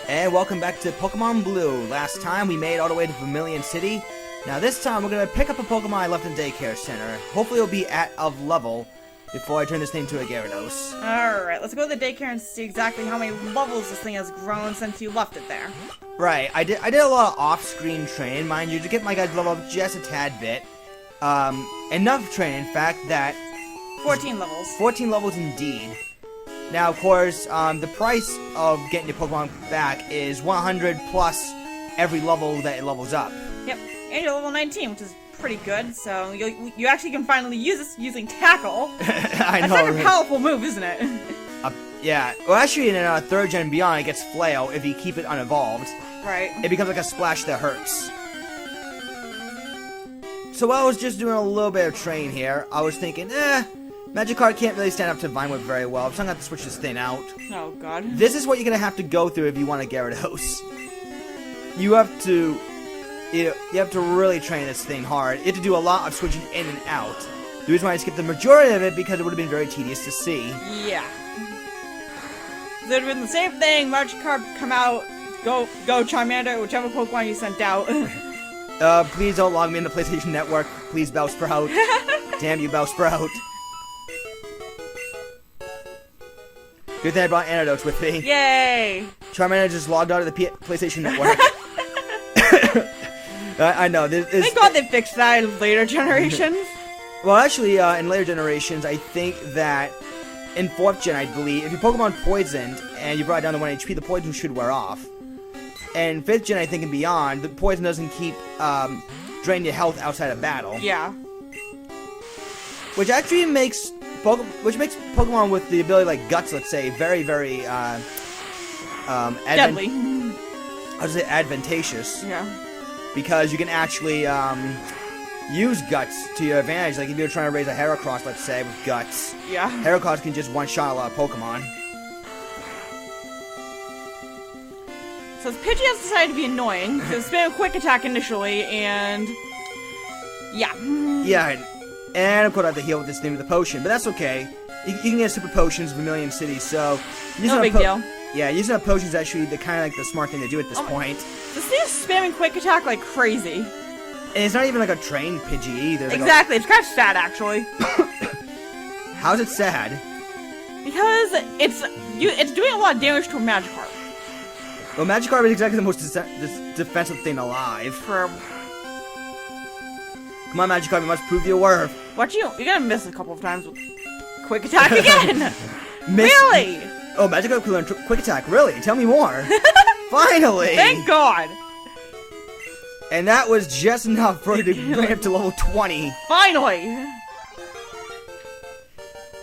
And welcome back to Pokemon Blue. Last time we made it all the way to Vermilion City. Now this time we're going to pick up a Pokemon I left in the daycare center. Hopefully it'll be of level before I turn this thing to a Gyarados. Alright, let's go to the daycare and see exactly how many levels this thing has grown since you left it there. Right, I did a lot of off-screen training, mind you, to get my guys level up just a tad bit. Enough training, in fact, that... 14 levels. 14 levels indeed. Now, of course, the price of getting your Pokemon back is 100 plus every level that it levels up. Yep, and you're level 19, which is pretty good, so you actually can finally use this using Tackle. I know. That's such a powerful move, isn't it? Yeah. Well, actually, in 3rd Gen and beyond, it gets Flail if you keep it unevolved. Right. It becomes like a splash that hurts. So while I was just doing a little bit of training here, I was thinking, Magikarp can't really stand up to Vine Whip very well, so I'm going to have to switch this thing out. Oh, God. This is what you're going to have to go through if you want a Gyarados. You have to really train this thing hard. You have to do a lot of switching in and out. The reason why I skipped the majority of it, because it would have been very tedious to see. Yeah. It would have been the same thing, Magikarp come out, go Charmander, whichever Pokemon you sent out. Please don't log me into PlayStation Network. Please, Bellsprout. Damn you, Bellsprout. Good thing I brought antidotes with me. Yay! Charmander just logged out of the PlayStation Network. I know. Thank God they fixed that in later generations. Well, actually, in later generations, I think that in 4th Gen, I believe, if your Pokemon poisoned and you brought it down to 1 HP, the poison should wear off. And 5th Gen, I think, and beyond, the poison doesn't keep draining your health outside of battle. Yeah. Which actually makes Pokemon with the ability like Guts, let's say, very, very Deadly. I would say advantageous. Yeah. Because you can actually use Guts to your advantage. Like if you're trying to raise a Heracross, let's say, with Guts. Yeah. Heracross can just one-shot a lot of Pokemon. So Pidgey has decided to be annoying. So it's been a quick attack initially, and... yeah. Yeah, and of course I have to heal with this thing with a potion, but that's okay. You can get super potions in Vermilion City, so... No big deal. Yeah, using a potion is actually kind of like the smart thing to do at this point. This thing is spamming quick attack like crazy. And it's not even like a trained Pidgey either. Exactly, it's kind of sad actually. How's it sad? Because it's doing a lot of damage to a Magikarp. Well, Magikarp is exactly the most defensive thing alive. Come on, Magikarp, you must prove your worth. Watch you're gonna miss a couple of times with quick attack again. Miss? Really? Oh, Magikarp can learn quick attack. Really? Tell me more. Finally! Thank God! And that was just enough for it to bring it up to level 20. Finally!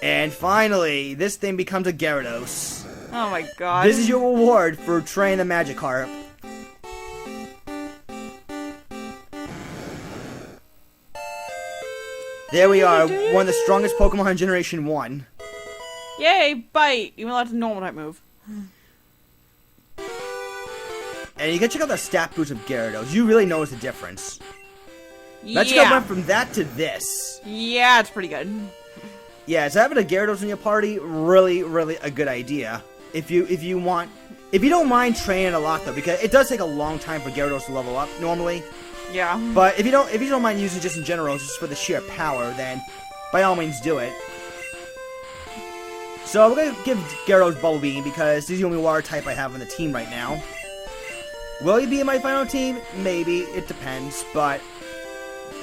And finally, this thing becomes a Gyarados. Oh my God. This is your reward for training the Magikarp. There we are, one of the strongest Pokemon in Generation 1. Yay, bite! Even though that's a normal type move. And you can check out the stat boost of Gyarados. You really notice the difference. Let's go Yeah. went from that to this. Yeah, it's pretty good. Yeah, so having a Gyarados in your party, really, really a good idea. If you don't mind training a lot though, because it does take a long time for Gyarados to level up normally. Yeah. But if you don't mind using it just in general, just for the sheer power, then by all means do it. So we're gonna give Gyarados Bubble Beam because he's the only water type I have on the team right now. Will he be in my final team? Maybe. It depends. But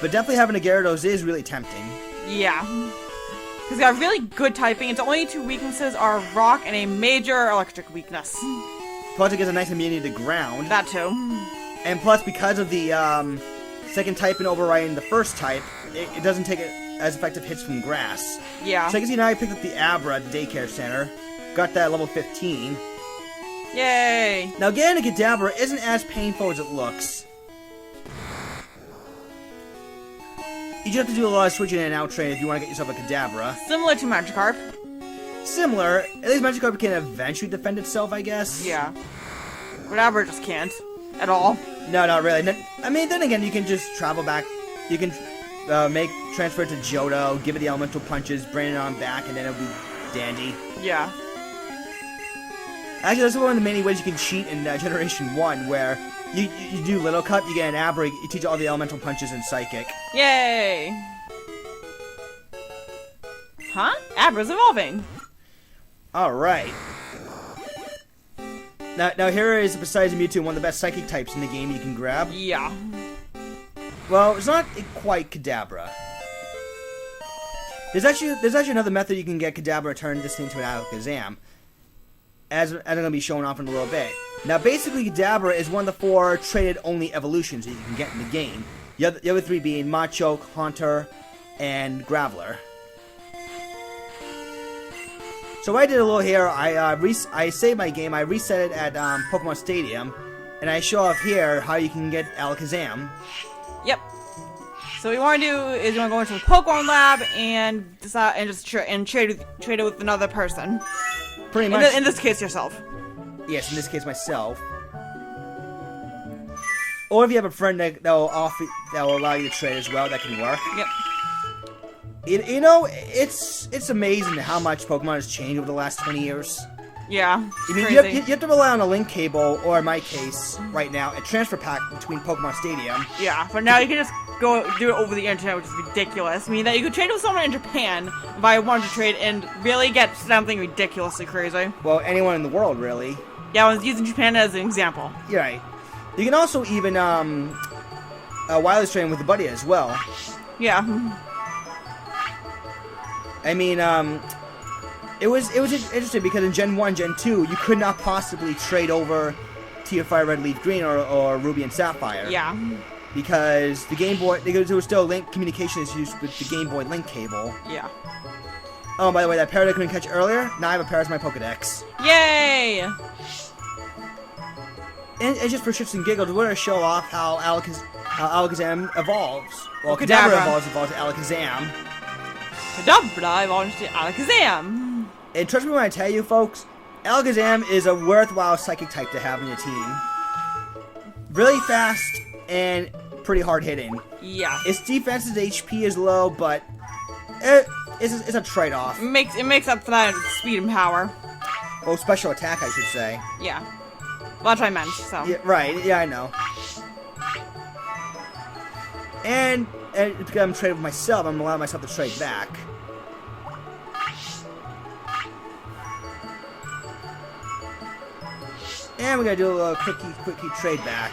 definitely having a Gyarados is really tempting. Yeah. Because it's got really good typing. Its only 2 weaknesses are rock and a major electric weakness. Plus it gets a nice immunity to ground. That too. And plus because of the second type and overriding the first type, it doesn't take as effective hits from grass. Yeah. So I can see now I picked up the Abra at the daycare center. Got that at level 15. Yay! Now getting a Kadabra isn't as painful as it looks. You just have to do a lot of switching in and out training if you want to get yourself a Kadabra. Similar to Magikarp. Similar. At least Magikarp can eventually defend itself, I guess. Yeah. Whatever, just can't. At all. No, not really. I mean, then again, you can just travel back. You can transfer it to Johto, give it the elemental punches, bring it on back, and then it'll be dandy. Yeah. Actually, that's one of the many ways you can cheat in Generation 1, where you do Little Cup, you get an Abra, you teach all the elemental punches and Psychic. Yay! Huh? Abra's evolving. Alright. Now here is, besides Mewtwo, one of the best Psychic types in the game you can grab. Yeah. Well, it's not quite Kadabra. There's actually another method you can get Kadabra turned this into an Alakazam, as I'm going to be showing off in a little bit. Now, basically, Kadabra is one of the 4 traded-only evolutions that you can get in the game. The other 3 being Machoke, Haunter, and Graveler. So what I did a little here, I saved my game, I reset it at Pokemon Stadium, and I show off here how you can get Alakazam. Yep. So what you want to do is you want to go into the Pokemon Lab and decide and just trade it with another person. Pretty much. In this case, yourself. Yes, in this case, myself. Or if you have a friend that will allow you to trade as well, that can work. Yep. You know, it's amazing how much Pokemon has changed over the last 20 years. Yeah, I mean, crazy. you have to rely on a link cable, or in my case, right now, a transfer pack between Pokemon Stadium. Yeah, but now you can just go do it over the internet, which is ridiculous. I mean, that you could trade with someone in Japan if I wanted to trade and really get something ridiculously crazy. Well, anyone in the world, really. Yeah, I was using Japan as an example. You're right. You can also even wireless train with a buddy as well. Yeah. I mean, it was interesting because in Gen 1, Gen 2, you could not possibly trade over to your Fire Red, Leaf Green or Ruby and Sapphire. Yeah. Because the Game Boy, there was still link communication issues with the Game Boy link cable. Yeah. Oh, by the way, that parrot I couldn't catch earlier, now I have a parrot in my Pokedex. Yay! And just for shits and giggles, we're going to show off how Alakazam evolves. Well, Kadabra. Kadabra evolves to Alakazam. Kadabra evolves to Alakazam. And trust me when I tell you, folks, Alakazam is a worthwhile Psychic type to have in your team. Really fast and pretty hard hitting. Yeah. Its defense's HP is low, but it's a trade-off. It makes up for that with speed and power. Oh, special attack, I should say. Yeah. Well, that's what I meant, so. Yeah, right, yeah, I know. And because I'm trading with myself, I'm allowing myself to trade back. And we're gonna do a little quickie trade back.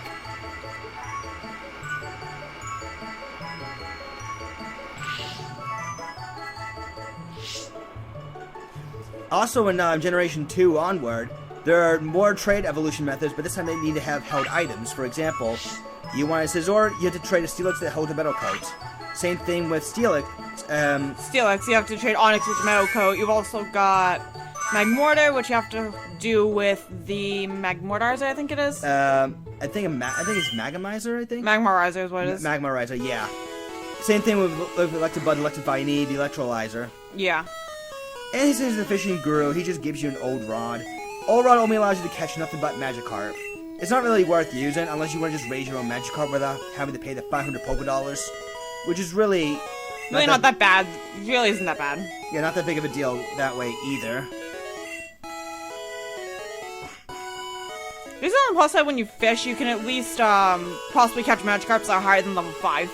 Also in Generation 2 onward, there are more trade evolution methods, but this time they need to have held items. For example, you want a Scizor, you have to trade a Steelix that holds a Metal Coat. Same thing with Steelix. Steelix, you have to trade Onix with the Metal Coat. You've also got Magmortar, which you have to do with the Magmortarizer, I think it is. I think it's Magamizer, I think? Magmarizer is what it is. Magmarizer, yeah. Same thing with Electabuzz, Electrify, you need the Electrolyzer. Yeah. And he's an efficient guru, he just gives you an Old Rod. Old Rod only allows you to catch nothing but Magikarp. It's not really worth using unless you want to just raise your own Magikarp without having to pay the 500 Pokédollars, which is really not that bad. It really isn't that bad. Yeah, not that big of a deal that way either. There's on the plus side, when you fish, you can at least possibly catch Magikarps that are higher than level 5.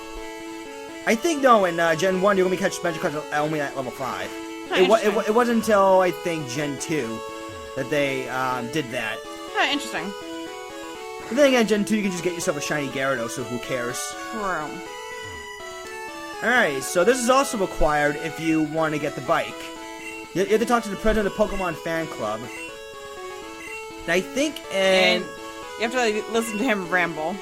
I think, no, in Gen 1, you're going to catch Magikarps only at level 5. Huh, it wasn't until, I think, Gen 2 that they did that. Huh, interesting. But then again, Gen 2, you can just get yourself a shiny Gyarados, so who cares? True. Alright, so this is also required if you want to get the bike. You have to talk to the president of the Pokemon Fan Club. And I think, and you have to listen to him ramble.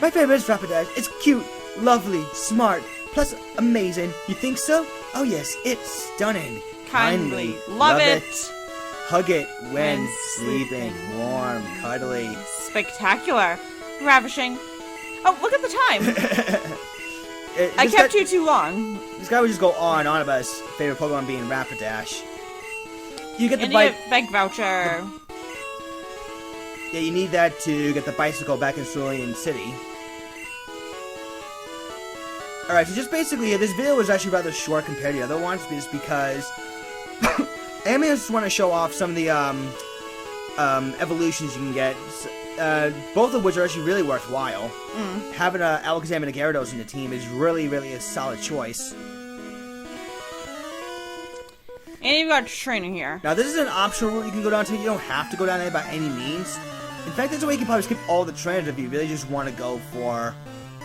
My favorite is Rapidash. It's cute, lovely, smart, plus amazing. You think so? Oh yes, it's stunning. Kindly love it. Hug it when sleeping. Warm, cuddly. Spectacular. Ravishing. Oh, look at the time. I kept you too long. This guy would just go on and on about his favorite Pokemon being Rapidash. You get the bike voucher. Yeah, you need that to get the bicycle back in Cerulean City. Alright, so just basically, this video was actually rather short compared to the other ones, just because I just want to show off some of the evolutions you can get, both of which are actually really worthwhile. Having Alakazam and a Gyarados in the team is really, really a solid choice. And you've got training here. Now, this is an optional route you can go down to. You don't have to go down there by any means. In fact, there's a way you can probably skip all the trainers if you really just want to go for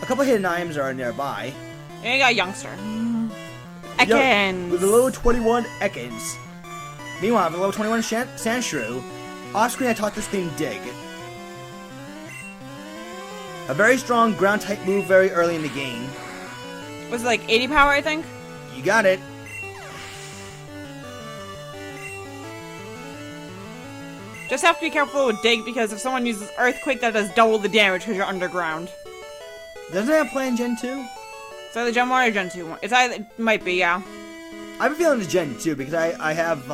a couple hidden items that are nearby. And you got Youngster. Ekans. With the level 21 Ekans. Meanwhile, with the level 21 Sandshrew, off screen I taught this thing Dig. A very strong ground type move very early in the game. Was it like 80 power, I think? You got it. Just have to be careful with Dig, because if someone uses Earthquake, that does double the damage because you're underground. Doesn't it have play in Gen 2? It's either Gen 1 or Gen 2. It might be, yeah. I have a feeling it's Gen 2 because I have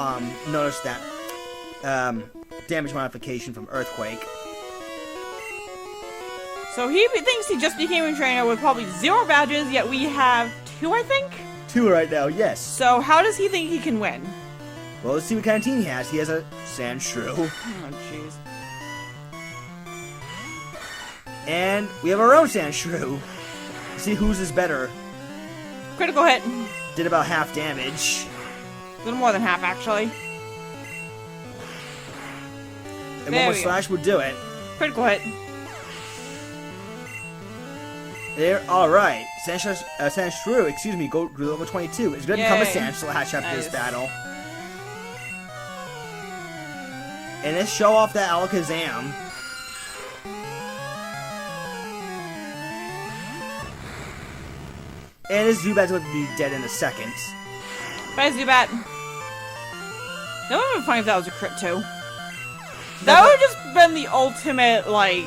noticed that damage modification from Earthquake. So he thinks he just became a trainer with probably 0 badges, yet we have 2, I think? 2 right now, yes. So how does he think he can win? Well, let's see what kind of team he has. He has a Sandshrew. Oh, jeez. And we have our own Sandshrew. Let's see whose is better. Critical hit. Did about half damage. A little more than half, actually. And There one more we go. slash would do it. Critical hit. There, alright. Sandshrew, excuse me, go to level 22. It's going to become a Yay. Sandslash after this Nice. battle. And let's show off that Alakazam. And his Zubat's going to be dead in a second. Bye, Zubat. That would have been funny if that was a crit, too. That would have just been the ultimate, like...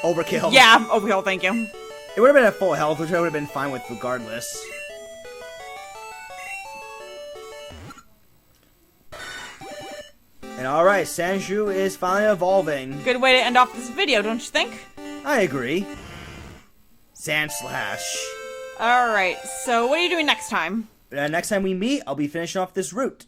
Overkill. Yeah, overkill, thank you. It would have been at full health, which I would have been fine with regardless. And alright, Sandshrew is finally evolving. Good way to end off this video, don't you think? I agree. Sandslash. Alright, so what are you doing next time? Next time we meet, I'll be finishing off this route.